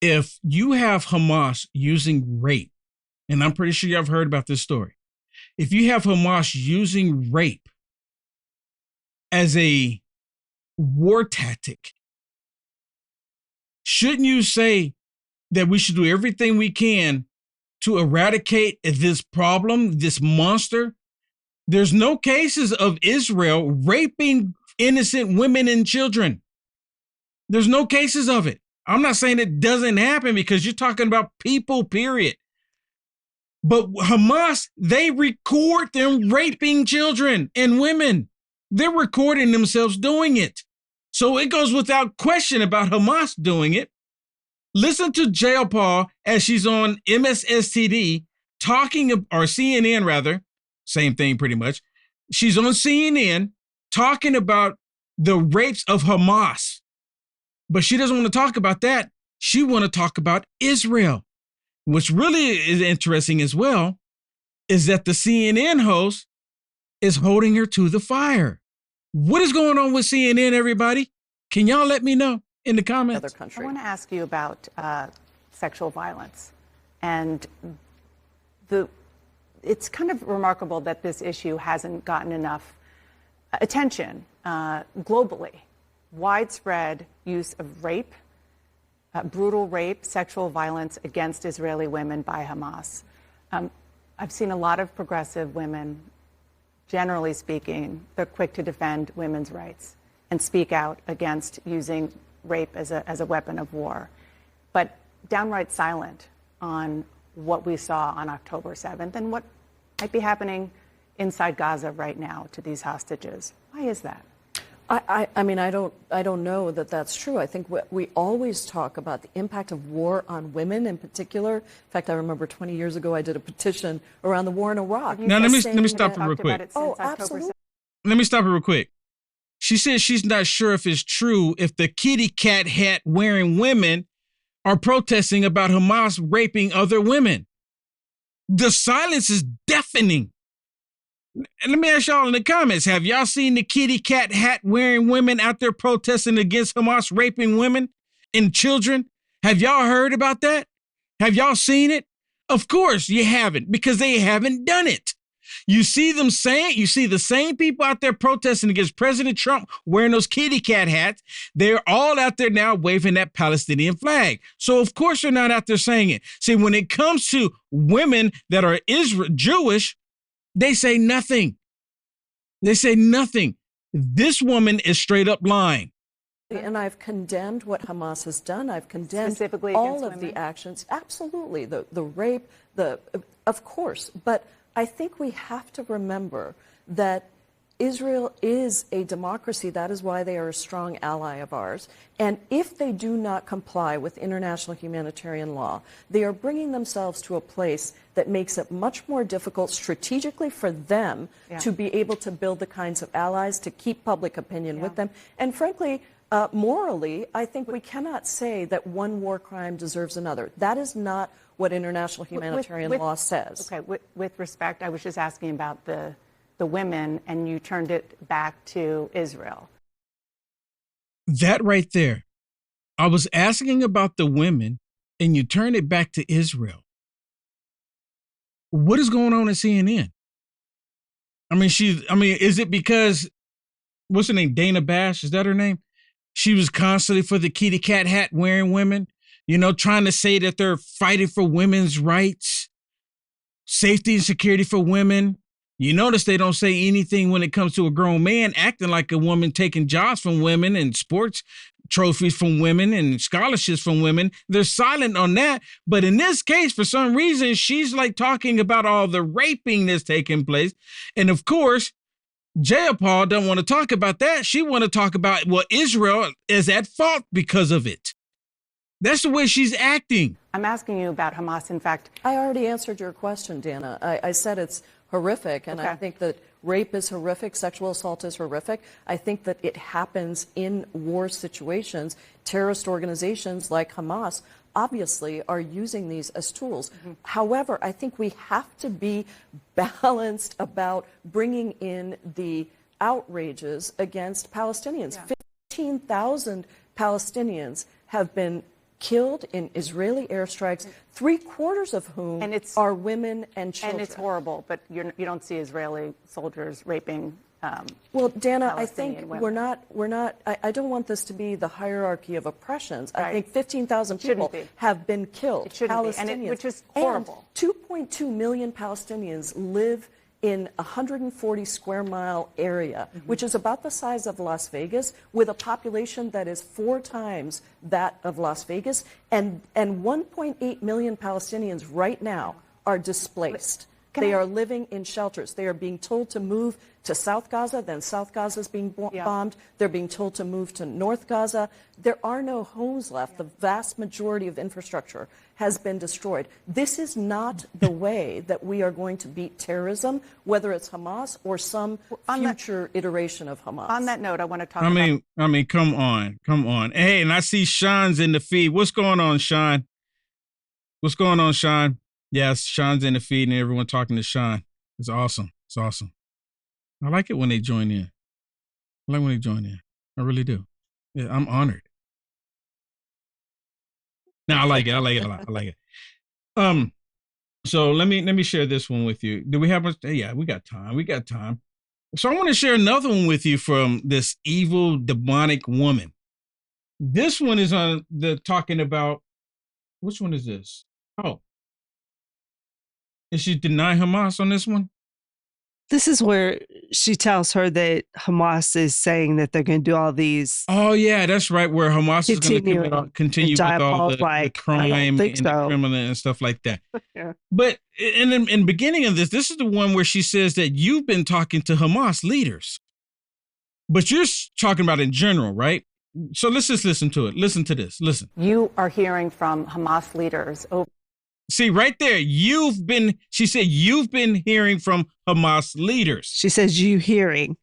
if you have Hamas using rape, and I'm pretty sure y'all have heard about this story, if you have Hamas using rape as a war tactic, shouldn't you say that we should do everything we can to eradicate this problem, this monster? There's no cases of Israel raping innocent women and children. There's no cases of it. I'm not saying it doesn't happen because you're talking about people, period. But Hamas, they record them raping children and women. They're recording themselves doing it. So it goes without question about Hamas doing it. Listen to Jayapal as she's on MSSTD talking, or CNN rather, same thing pretty much. She's on CNN talking about the rapes of Hamas. But she doesn't want to talk about that. She want to talk about Israel. What's really is interesting as well is that the CNN host is holding her to the fire. What is going on with CNN, everybody? Can y'all let me know in the comments? I want to ask you about sexual violence. And it's kind of remarkable that this issue hasn't gotten enough attention globally. Widespread use of rape, brutal rape, sexual violence against Israeli women by Hamas. I've seen a lot of progressive women, generally speaking, they're quick to defend women's rights and speak out against using rape as a weapon of war, but downright silent on what we saw on October 7th and what might be happening inside Gaza right now to these hostages. Why is that? I mean, I don't know that that's true. I think we always talk about the impact of war on women in particular. In fact, I remember 20 years ago, I did a petition around the war in Iraq. Now, let me stop it real quick. Oh, absolutely. Let me stop it real quick. She says she's not sure if it's true if the kitty cat hat wearing women are protesting about Hamas raping other women. The silence is deafening. And let me ask y'all in the comments, have y'all seen the kitty cat hat wearing women out there protesting against Hamas raping women and children? Have y'all heard about that? Have y'all seen it? Of course you haven't, because they haven't done it. You see them saying, you see the same people out there protesting against President Trump wearing those kitty cat hats. They're all out there now waving that Palestinian flag. So of course they're not out there saying it. See, when it comes to women that are Jewish, they say nothing. They say nothing. This woman is straight up lying. And I've condemned what Hamas has done. I've condemned specifically all of women? the actions. Absolutely. The rape, of course. But I think we have to remember that Israel is a democracy. That is why they are a strong ally of ours. And if they do not comply with international humanitarian law, they are bringing themselves to a place that makes it much more difficult strategically for them to be able to build the kinds of allies, to keep public opinion with them. And frankly, morally, I think we cannot say that one war crime deserves another. That is not what international humanitarian law says. Okay, with respect, I was just asking about the women, and you turned it back to Israel. That right there. I was asking about the women, and you turned it back to Israel. What is going on at CNN? I mean, is it because, what's her name? Dana Bash, is that her name? She was constantly for the kitty cat hat wearing women, trying to say that they're fighting for women's rights, safety and security for women. You notice they don't say anything when it comes to a grown man acting like a woman, taking jobs from women and sports trophies from women and scholarships from women. They're silent on that. But in this case, for some reason, she's like talking about all the raping that's taking place. And of course, Jayapal don't want to talk about that. She want to talk about, well, Israel is at fault because of it. That's the way she's acting. I'm asking you about Hamas. In fact, I already answered your question, Dana. I said it's horrific, and I think that rape is horrific, sexual assault is horrific. I think that it happens in war situations. Terrorist organizations like Hamas obviously are using these as tools. However, I think we have to be balanced about bringing in the outrages against Palestinians. 15,000 Palestinians have been killed in Israeli airstrikes, 3/4 of whom are women and children. And it's horrible, but you don't see Israeli soldiers raping. Well, Dana, I think women. I don't want this to be the hierarchy of oppressions. Right. I think 15,000 people have been killed, Palestinians. Which is horrible. And 2.2 million Palestinians live in a 140 square mile area, which is about the size of Las Vegas, with a population that is 4 times that of Las Vegas. And 1.8 million Palestinians right now are displaced. They are living in shelters. They are being told to move to South Gaza, then South Gaza is being bombed. They're being told to move to North Gaza. There are no homes left. The vast majority of infrastructure has been destroyed. This is not the way that we are going to beat terrorism, whether it's Hamas or some future iteration of Hamas. On that note, I want to talk I mean, come on. Hey, and I see Sean's in the feed. What's going on, Sean? What's going on, Sean? Yes, Sean's in the feed and everyone talking to Sean. It's awesome. It's awesome. I like it when they join in. I really do. Yeah, I'm honored. No, I like it a lot. I like it. So let me share this one with you. Do we have much? Yeah, we got time. So I want to share another one with you from this evil, demonic woman. This one is on the talking about, which one is this? Oh, is she denying Hamas on this one? This is where she tells her that Hamas is saying that they're going to do all these. Oh, yeah, that's right. Where Hamas is going to continue with all the crime and the criminal and stuff like that. Yeah. But in the beginning of this is the one where she says that you've been talking to Hamas leaders. But you're talking about in general, right? So let's just listen to it. Listen to this. Listen. You are hearing from Hamas leaders over. See, right there, she said, you've been hearing from Hamas leaders. She says, you hearing.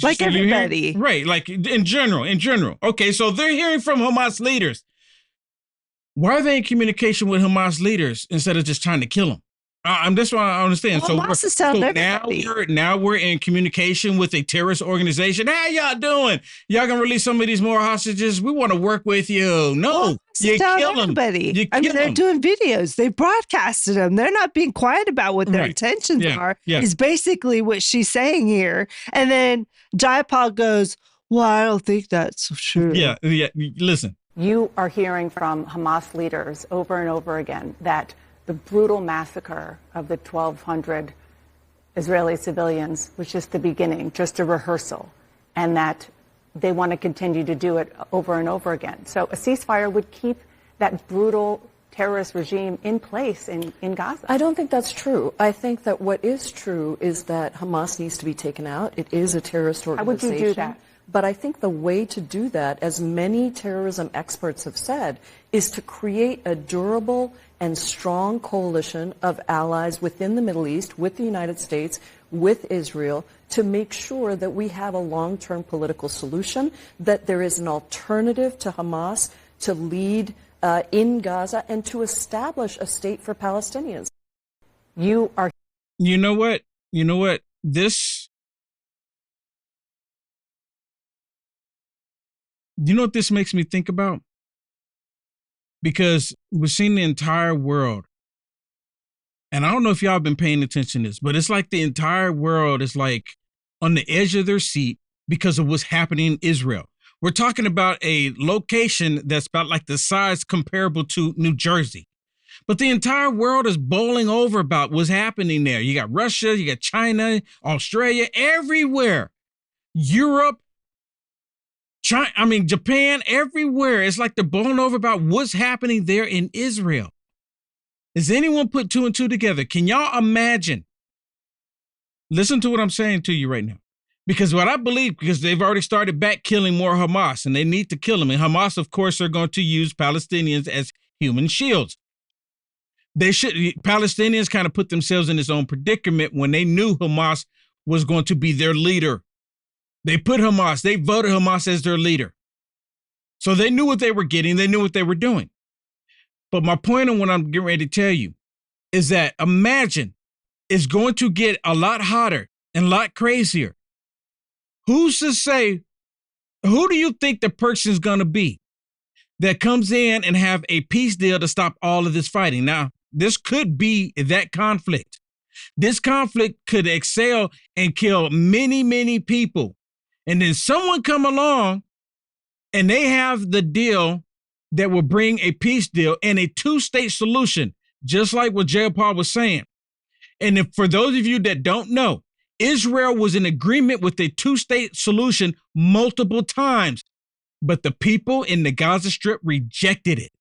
Like everybody. Right, like in general. Okay, so they're hearing from Hamas leaders. Why are they in communication with Hamas leaders instead of just trying to kill them? That's what I understand. Well, Hamas is telling everybody. Now we're in communication with a terrorist organization. How y'all doing? Y'all gonna release some of these more hostages? We want to work with you. No, you kill them. They're doing videos. They broadcasted them. They're not being quiet about what their intentions are. Yeah. Is basically what she's saying here. And then Jayapal goes, well, I don't think that's true. Yeah. Listen. You are hearing from Hamas leaders over and over again that the brutal massacre of the 1,200 Israeli civilians was just the beginning, just a rehearsal, and that they want to continue to do it over and over again. So a ceasefire would keep that brutal terrorist regime in place in Gaza. I don't think that's true. I think that what is true is that Hamas needs to be taken out. It is a terrorist organization. How would you do that? But I think the way to do that, as many terrorism experts have said, is to create a durable and strong coalition of allies within the Middle East, with the United States, with Israel, to make sure that we have a long-term political solution, that there is an alternative to Hamas to lead in Gaza and to establish a state for Palestinians. You know what? This makes me think about? Because we're seeing the entire world, and I don't know if y'all have been paying attention to this, but it's like the entire world is like on the edge of their seat because of what's happening in Israel. We're talking about a location that's about like the size comparable to New Jersey. But the entire world is bowling over about what's happening there. You got Russia, you got China, Australia, everywhere. Europe, China, Japan, everywhere. It's like they're bowling over about what's happening there in Israel. Has anyone put 2 and 2 together? Can y'all imagine? Listen to what I'm saying to you right now. Because what I believe, because they've already started back killing more Hamas, and they need to kill them. And Hamas, of course, are going to use Palestinians as human shields. Palestinians kind of put themselves in this own predicament when they knew Hamas was going to be their leader. They voted Hamas as their leader. So they knew what they were getting. They knew what they were doing. But my point on what I'm getting ready to tell you is that imagine it's going to get a lot hotter and a lot crazier. Who's to say, who do you think the person's going to be? that comes in and have a peace deal to stop all of this fighting. Now, this could be that conflict. This conflict could excel and kill many, many people. And then someone come along and they have the deal that will bring a peace deal and a two-state solution, just like what Jayapal was saying. And if, for those of you that don't know, Israel was in agreement with a two-state solution multiple times, but the people in the Gaza Strip rejected it.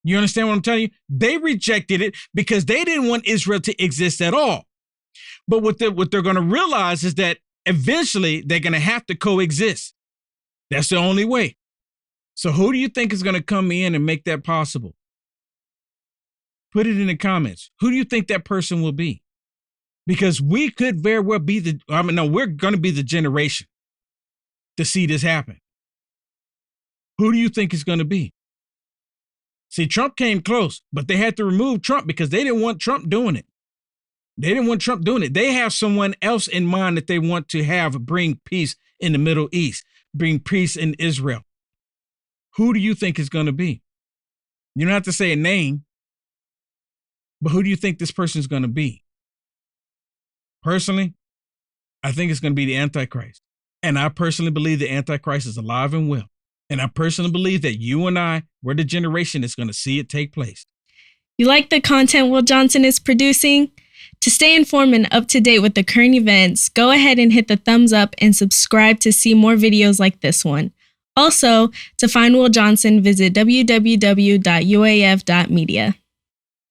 You understand what I'm telling you? They rejected it because they didn't want Israel to exist at all. But what they're going to realize is that eventually they're going to have to coexist. That's the only way. So who do you think is going to come in and make that possible? Put it in the comments. Who do you think that person will be? Because we could very well be we're going to be the generation to see this happen. Who do you think it's going to be? See, Trump came close, but they had to remove Trump because they didn't want Trump doing it. They didn't want Trump doing it. They have someone else in mind that they want to have bring peace in the Middle East, bring peace in Israel. Who do you think is going to be? You don't have to say a name, but who do you think this person is going to be? Personally, I think it's going to be the Antichrist. And I personally believe the Antichrist is alive and well. And I personally believe that you and I, we're the generation that's going to see it take place. You like the content Will Johnson is producing? To stay informed and up to date with the current events, go ahead and hit the thumbs up and subscribe to see more videos like this one. Also, to find Will Johnson, visit www.uaf.media.